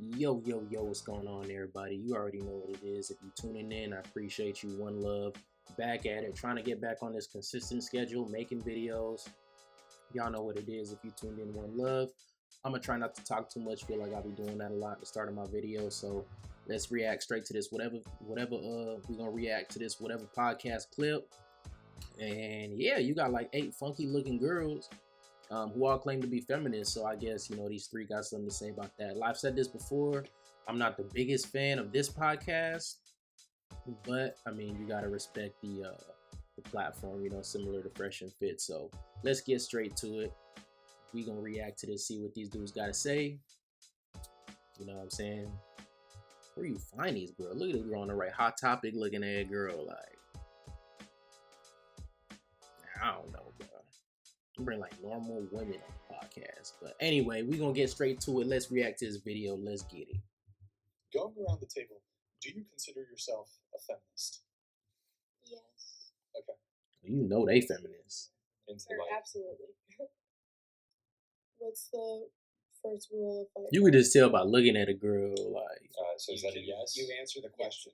Yo, yo, yo, what's going on, everybody? You already know what it is. If you're tuning in, I appreciate you. One love. Back at it, trying to get back on this consistent schedule, making videos. Y'all know what it is. If you tuned in, one love. I'm going to try not to talk too much. Feel like I'll be doing that a lot at the start of my video. So let's react straight to this. Whatever, we're going to react to this, whatever podcast clip. And yeah, you got like 8 funky looking girls who all claim to be feminists. So I guess, these 3 got something to say about that. I've said this before. I'm not the biggest fan of this podcast, but I mean, you got to respect the platform, similar to Fresh and Fit. So let's get straight to it. We gonna react to this, see what these dudes got to say. You know what I'm saying? Where do you find these girls? Look at this girl on the right. Hot Topic looking at girl. Like, I don't know, bro. Bring like normal women on the podcast. But anyway, we gonna get straight to it. Let's react to this video. Let's get it. Going around the table, do you consider yourself a feminist? Yes. Okay. You know they feminists. Absolutely. What's the first rule of fight? You could just tell by looking at a girl, like. So is that a yes? You answer the question.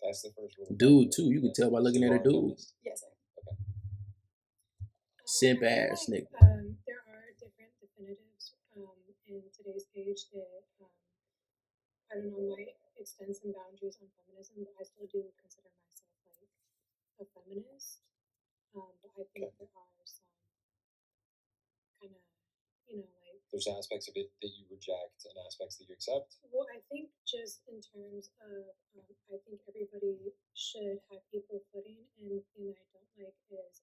That's the first rule. Dude, too. You can tell by looking at a dude. Yes, I am. Okay. Simp ass nigga. There are different definitives in today's age that I don't know, might extend some boundaries on feminism, but I still do consider myself like a feminist. But I think there are some kind of, like. There's aspects of it that you reject and aspects that you accept. Well, I think just in terms of, I think everybody should have equal footing, and the thing that I don't like is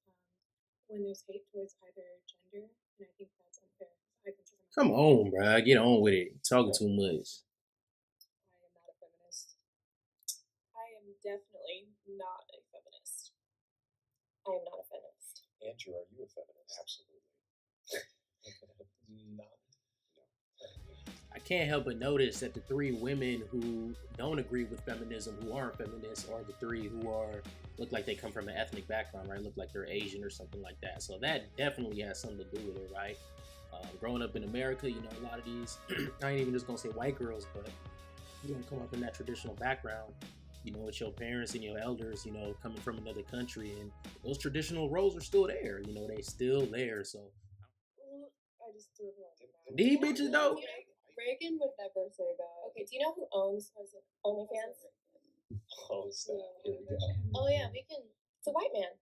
when there's hate towards either gender, and I think that's unfair. I consider myself. Come on, bro. Get on with it. Talking too much. I am not a feminist. I am definitely not a feminist. I am not a feminist. Andrew, are you a feminist? Absolutely. No. I can't help but notice that the 3 women who don't agree with feminism, who aren't feminists, are the 3 who look like they come from an ethnic background, right? Look like they're Asian or something like that. So that definitely has something to do with it, right? Growing up in America, a lot of these, I ain't even just gonna say white girls, but you're gonna come up in that traditional background, with your parents and your elders, coming from another country, and those traditional roles are still there, they still there. So I just threw it out. these bitches though. Reagan would never say that. Okay, do you know who owns OnlyFans? Oh, snap. Here we go. Oh yeah, we can. It's a white man.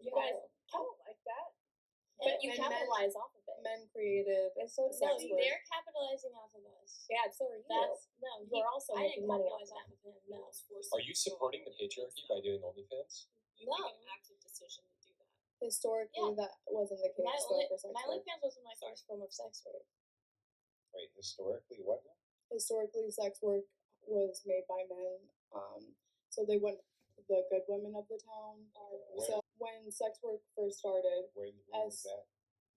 You guys, I don't like that. but you capitalize off of it. Men created And so sex work. they're capitalizing off of us. Yeah, so are you. You're also I didn't making money capitalize off of off that. of him. No. Are you supporting the patriarchy by doing OnlyFans? You make an active decision to do that. Historically, that wasn't the case My though for sex work. OnlyFans wasn't my first form of sex work. Wait, historically, what? Historically, sex work was made by men. So they went the good women of the town. So when sex work first started, When was that?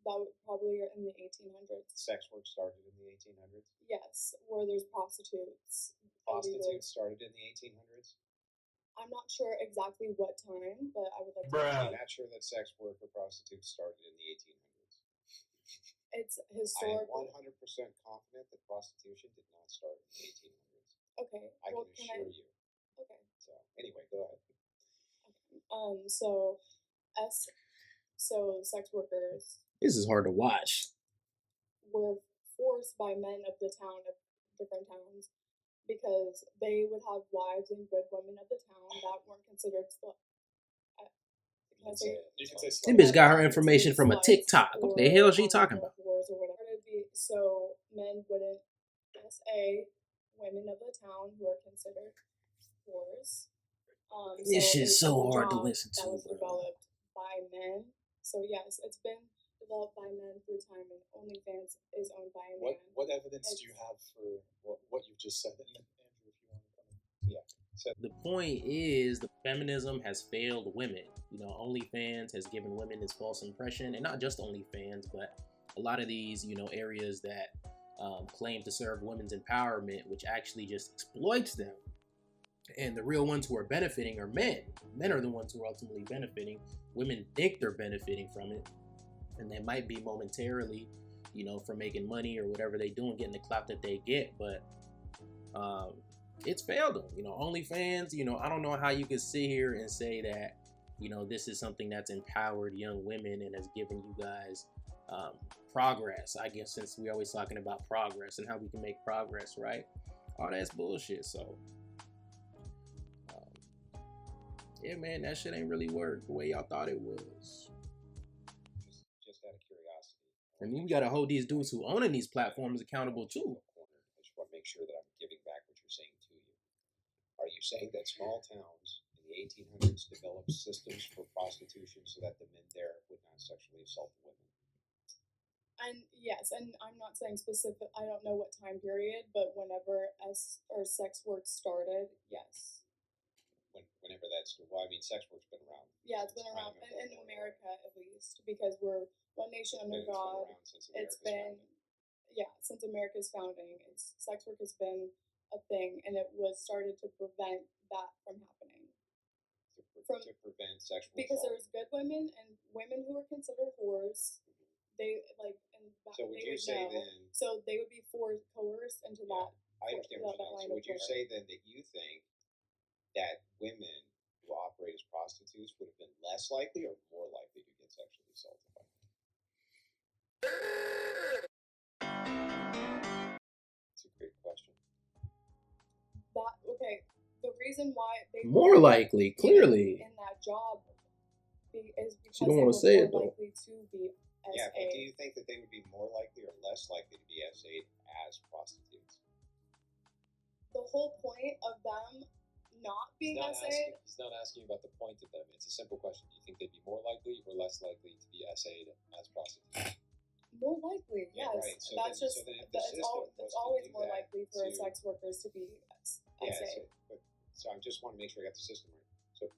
that was probably in the 1800s. Sex work started in the 1800s? Yes, where there's prostitutes. Prostitutes started in the 1800s? I'm not sure exactly what time, but I would like to. I'm not sure that sex work or prostitutes started in the 1800s. It's I am historical. 100% confident that prostitution did not start in the 1800s. Okay. I well, can assure you. Okay. So, anyway, go ahead. So sex workers This is hard to watch. were forced by men of the town, of different towns, because they would have wives and good women of the town that weren't considered You can say This slut. bitch got her information from a TikTok. What the hell is she talking about? Wars or whatever. So men wouldn't SA women of the town who are considered whores. This shit's it's so a hard to job listen that to, was bro. developed by men. So yes, it's been developed by men through time, and OnlyFans is owned by a man. What evidence do you have for what you've just said? Andrew, if you want to come in. Yeah. So, The point is, the feminism has failed women. OnlyFans has given women this false impression, and not just OnlyFans, but a lot of these, areas that claim to serve women's empowerment, which actually just exploits them. And the real ones who are benefiting are men. Men are the ones who are ultimately benefiting. Women think they're benefiting from it, and they might be momentarily, from making money or whatever they do and getting the clout that they get. But it's failed them. You know, OnlyFans, you know, I don't know how you could sit here and say that, you know, this is something that's empowered young women and has given you guys progress. I guess since we're always talking about progress and how we can make progress, right? All that's bullshit. So, yeah, man, that shit ain't really worked the way y'all thought it was. Just out of curiosity. And then we gotta hold these dudes who owning these platforms accountable too. I just want to make sure that I'm giving back what you're saying to you. Are you saying that small towns in the 1800s developed systems for prostitution so that the men there would not sexually assault the women? And yes, and I'm not saying specific. I don't know what time period, but whenever sex work started, yes. Whenever that's, well, I mean, sex work's been around. Yeah, it's been around in America at least, because we're one nation under God. It's been, yeah, since America's founding, sex work has been a thing, and it was started to prevent that from happening. To prevent sexual because assault. there's good women and women who are considered whores. They like, and so would you say know, then? So they would be coerced into that. I understand what you're saying. So would you say then that you think that women who operate as prostitutes would have been less likely or more likely to get sexually assaulted by men? That's a great question. Okay. The reason why they more likely, clearly, in that job is because you don't want to say it though. Likely to be SA. Yeah, but do you think that they would be more likely or less likely to be SA'd as prostitutes? The whole point of them not being SA'd. He's not asking about the point of them. It's a simple question. Do you think they'd be more likely or less likely to be SA'd as prostitutes? More likely, yes. Yeah, right. So that's then, just. it's always more likely for sex workers to be SA. So I just want to make sure I got the system right. So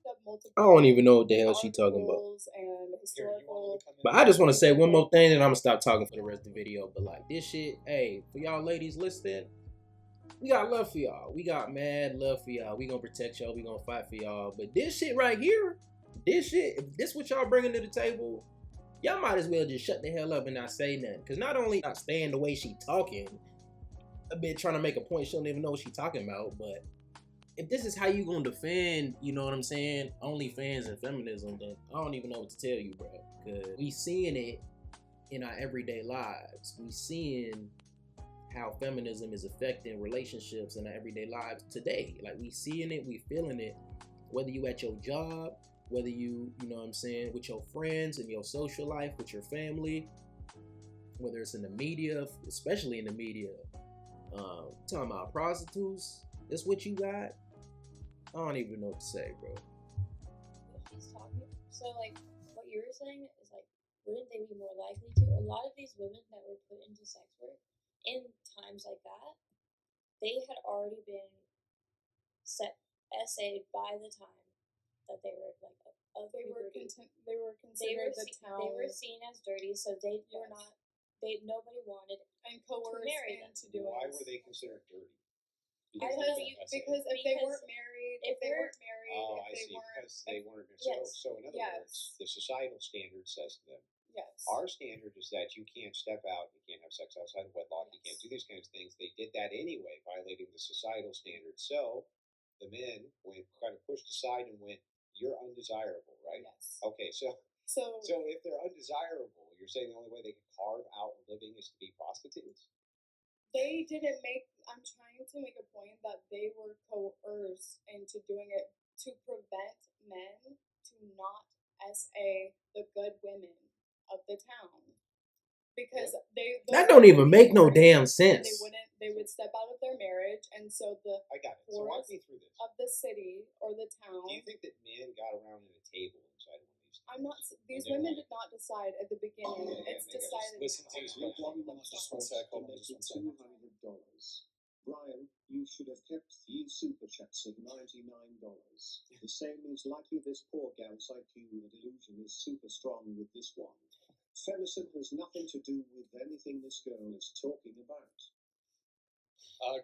I don't even know what the hell she talking about. And historical. But I just want to say one more thing, and I'm gonna stop talking for the rest of the video. But like this shit, hey, for y'all ladies listening, we got love for y'all. We got mad love for y'all. We gonna protect y'all. We gonna fight for y'all. But this shit right here, this shit, if this what y'all bringing to the table, y'all might as well just shut the hell up and not say nothing. Cause not only not staying the way she talking, a bit trying to make a point she don't even know what she talking about, but if this is how you gonna defend, you know what I'm saying, OnlyFans and feminism, then I don't even know what to tell you, bro. Cause we seeing it in our everyday lives. We seeing how feminism is affecting relationships in our everyday lives today. Like we seeing it, we feeling it. Whether you at your job, whether you know what I'm saying, with your friends and your social life, with your family, whether it's in the media, especially in the media. Talking about prostitutes, that's what you got. I don't even know what to say, bro. She's talking. So, like, what you were saying is, like, wouldn't they be more likely to? A lot of these women that were put into sex work in times like that, they had already been SA'd by the time that they were, like, they were considered the town. They were seen as dirty, so they were not. Nobody wanted and coerced to marry them. Why were they considered dirty? Because if they weren't married, I see. Because they weren't. So in other words, the societal standard says to them, yes. Our standard is that you can't step out, you can't have sex outside of wedlock, you can't do these kinds of things. They did that anyway, violating the societal standard. So the men went kind of pushed aside and went, "You're undesirable, right?" Yes. Okay, so if they're undesirable, you're saying the only way they can carve out a living is to be prostitutes? They didn't make. I'm trying to make a point that they were coerced into doing it to prevent men to not SA the good women of the town, because that don't even make no damn sense. They would step out of their marriage, and so the I got it. So walk me through this. Of the city or the town. Do you think that men got around at a table inside of one of these? I'm not. These women did not decide at the beginning. It's decided. Listen to his question. Just one sec. $200. Brian, you should have kept the super chats at $99. The same is likely this poor gal's IQ and illusion is super strong with this one. Feminism has nothing to do with anything this girl is talking about.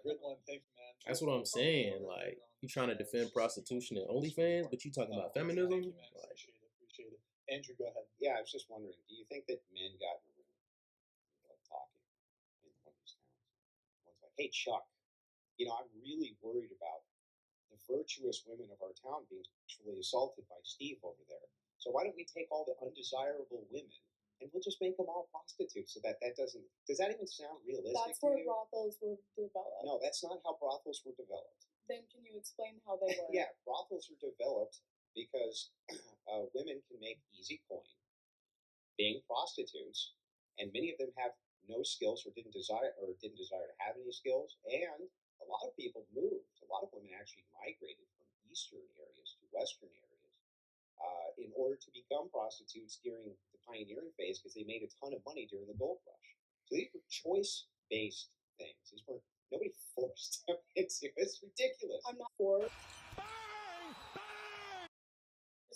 Good one. Thank you, man. That's what I'm saying. Like, you trying to defend prostitution and OnlyFans, but you talking about feminism? Thank you, man. Appreciate it. Andrew, go ahead. Yeah, I was just wondering, do you think that men got in the room and talking in one of these towns? One's like, "Hey, Chuck, I'm really worried about the virtuous women of our town being sexually assaulted by Steve over there. So why don't we take all the undesirable women and we'll just make them all prostitutes so that doesn't, does that even sound realistic That's to where you? brothels were developed. No, that's not how brothels were developed. Then can you explain how they were? Yeah, brothels were developed because women can make easy coin being prostitutes, and many of them have no skills or didn't desire to have any skills. And a lot of people moved. A lot of women actually migrated from eastern areas to western areas in order to become prostitutes during the pioneering phase because they made a ton of money during the gold rush. So these were choice-based things. These were nobody forced them into. It's ridiculous. I'm not for.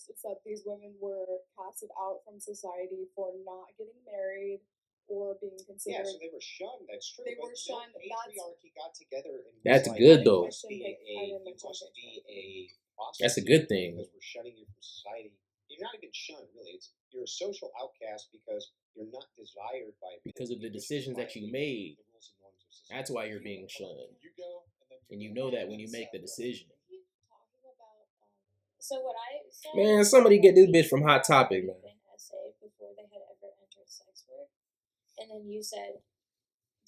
It's that these women were casted out from society for not getting married or being considered. Yeah, so they were shunned. That's true. They but were shunned. No patriarchy got together and That's was like, good, you though. must be a prostitute. That's a good thing. Because we're shunning you from society. You're not even shunned, really. You're a social outcast because you're not desired by because of the decisions that you made. the rules and norms of society. That's why you're being shunned. You go, and then And you know that when you make the decision. Keep talking about. So what I said. Man, somebody get this bitch from Hot Topic, man. Been essayed before they had ever entered sex work, and then you said,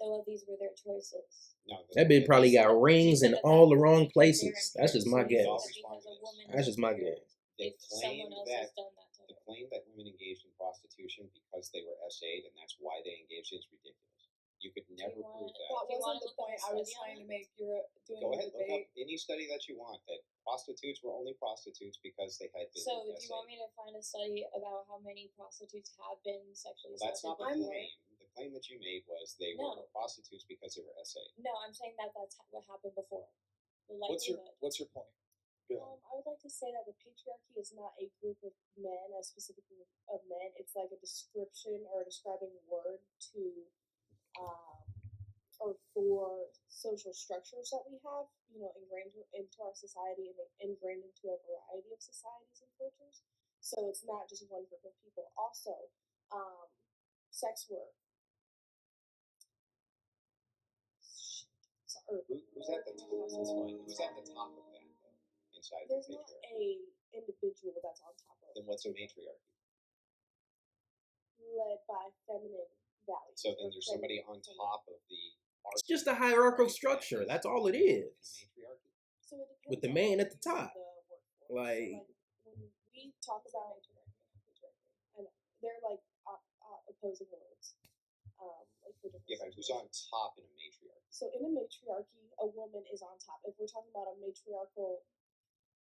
though these were their choices. No, That bitch probably got rings in all the wrong places. That's just my guess. Because a woman That's just my guess. They if claim someone else that has done that to the her. claim that women engaged in prostitution because they were essayed and that's why they engaged is ridiculous. You could never prove that. That Do you wasn't wanna the look up point a I was study on trying it? to make. You're doing Go a ahead, look up debate. any study that you want that prostitutes were only prostitutes because they had been So do you essayed. want me to find a study about how many prostitutes have been sexually Well, that's not assaulted the before? claim. The claim that you made was they No. were prostitutes because they were essayed. No, I'm saying that that's what happened before. The What's likelihood. your point? Go ahead. I would like to say that the patriarchy is not a group of men, a specific group of men. It's like a description or a describing word to, or for social structures that we have, ingrained into our society and ingrained into a variety of societies and cultures. So it's not just one group of people. Also, sex work. Who's at the top? That's fine. Who's at the top of that though? Inside There's the not patriarchy. a individual that's on top of Then what's a matriarchy? led by feminine values. So then or there's somebody feminine on top of the. It's just a hierarchical structure. That's all it is. Matriarchy. So it depends With the on man what at the you use top. the word for. Like- So when we talk about patriarchy, I know they're like opposing words. Like for different Yeah, but who's situations. on top in a matriarchy? So in a matriarchy, a woman is on top. If we're talking about a matriarchal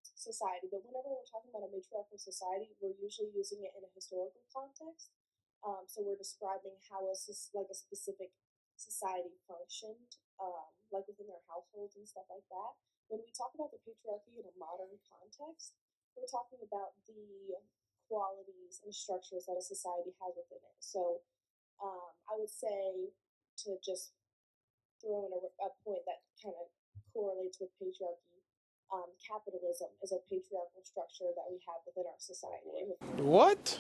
society, but whenever we're talking about a matriarchal society, we're usually using it in a historical context. So we're describing how a specific society functioned, like within their households and stuff like that. When we talk about the patriarchy in a modern context, we're talking about the qualities and structures that a society has within it. So I would say, to just throw in a point that kind of correlates with patriarchy, capitalism is a patriarchal structure that we have within our society. What?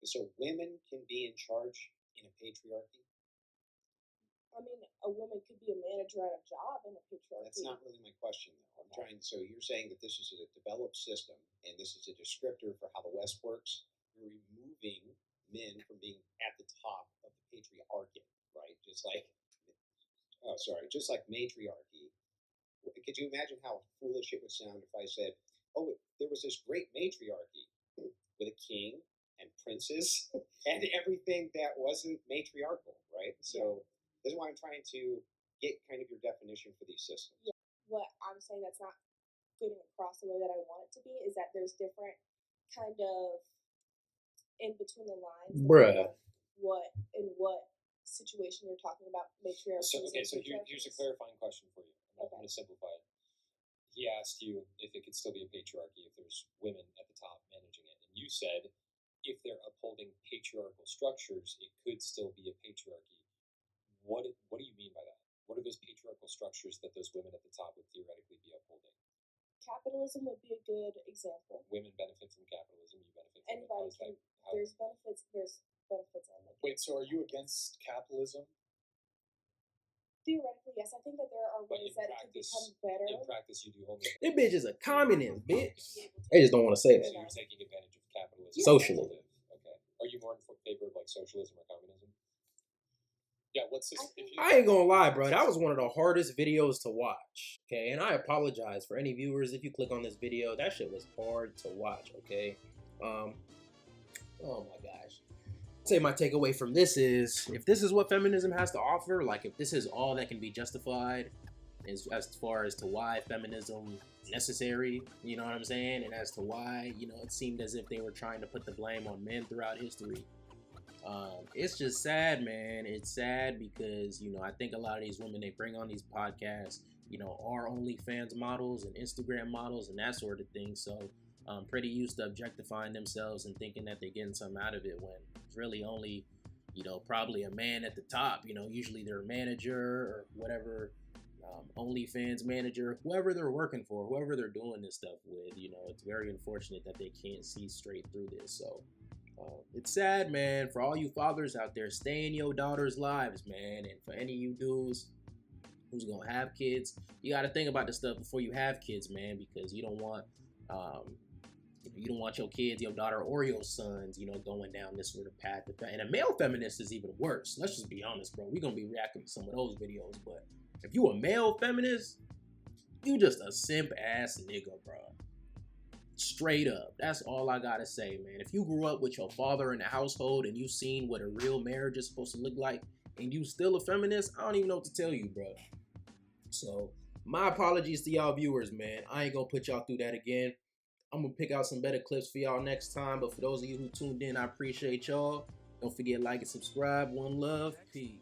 So women can be in charge in a patriarchy? I mean, a woman could be a manager at a job in a patriarchy. That's not really my question, though. So you're saying that this is a developed system, and this is a descriptor for how the West works. You're removing men from being at the top of the patriarchy, right? Just like matriarchy. Could you imagine how foolish it would sound if I said, "Oh, there was this great matriarchy with a king and princes and everything that wasn't matriarchal," right? So this is why I'm trying to get kind of your definition for these systems. Yeah. What I'm saying that's not getting across the way that I want it to be is that there's different kind of in between the lines. Bruh. What situation you're talking about matriarchy. So here's a clarifying question for you. I'm going to simplify it. He asked you if it could still be a patriarchy if there's women at the top managing it, and you said if they're upholding patriarchal structures, it could still be a patriarchy. What do you mean by that? What are those patriarchal structures that those women at the top would theoretically be upholding? Capitalism would be a good example. Women benefit from capitalism. You benefit from Anybody it. can. There's benefits. There's benefits on it. Wait, so are you against capitalism? Theoretically, yes. I think that there are practice, become better. in practice, you do homeless. This bitch is a communist, bitch. Be able to They just don't want to say So that. you're taking advantage of capitalism. Yeah. Socialism. Okay. Are you more in favor of like socialism or communism? Yeah. What's this? If you, I ain't gonna lie, bro. That was one of the hardest videos to watch. Okay, and I apologize for any viewers if you click on this video. That shit was hard to watch. Okay. Oh my gosh. Say my takeaway from this is, if this is what feminism has to offer, like if this is all that can be justified as far as to why feminism is necessary, you know what I'm saying, and as to why, you know, it seemed as if they were trying to put the blame on men throughout history. It's just sad, man. It's sad because, you know, I think a lot of these women they bring on these podcasts, you know, are OnlyFans models and Instagram models and that sort of thing. So pretty used to objectifying themselves and thinking that they're getting something out of it when it's really only, you know, probably a man at the top. You know, usually their manager or whatever, OnlyFans manager, whoever they're working for, whoever they're doing this stuff with. You know, it's very unfortunate that they can't see straight through this. So it's sad, man. For all you fathers out there, stay in your daughters' lives, man. And for any of you dudes who's gonna have kids, you got to think about this stuff before you have kids, man, because you don't want your kids, your daughter, or your sons, you know, going down this sort of path. And a male feminist is even worse. Let's just be honest, bro. We're gonna be reacting to some of those videos, but if you a male feminist, you just a simp ass nigga, bro. Straight up. That's all I gotta say, man. If you grew up with your father in the household and you seen what a real marriage is supposed to look like, and you still a feminist, I don't even know what to tell you, bro. So my apologies to y'all viewers, man. I ain't gonna put y'all through that again. I'm gonna pick out some better clips for y'all next time. But for those of you who tuned in, I appreciate y'all. Don't forget, like and subscribe. One love. Peace.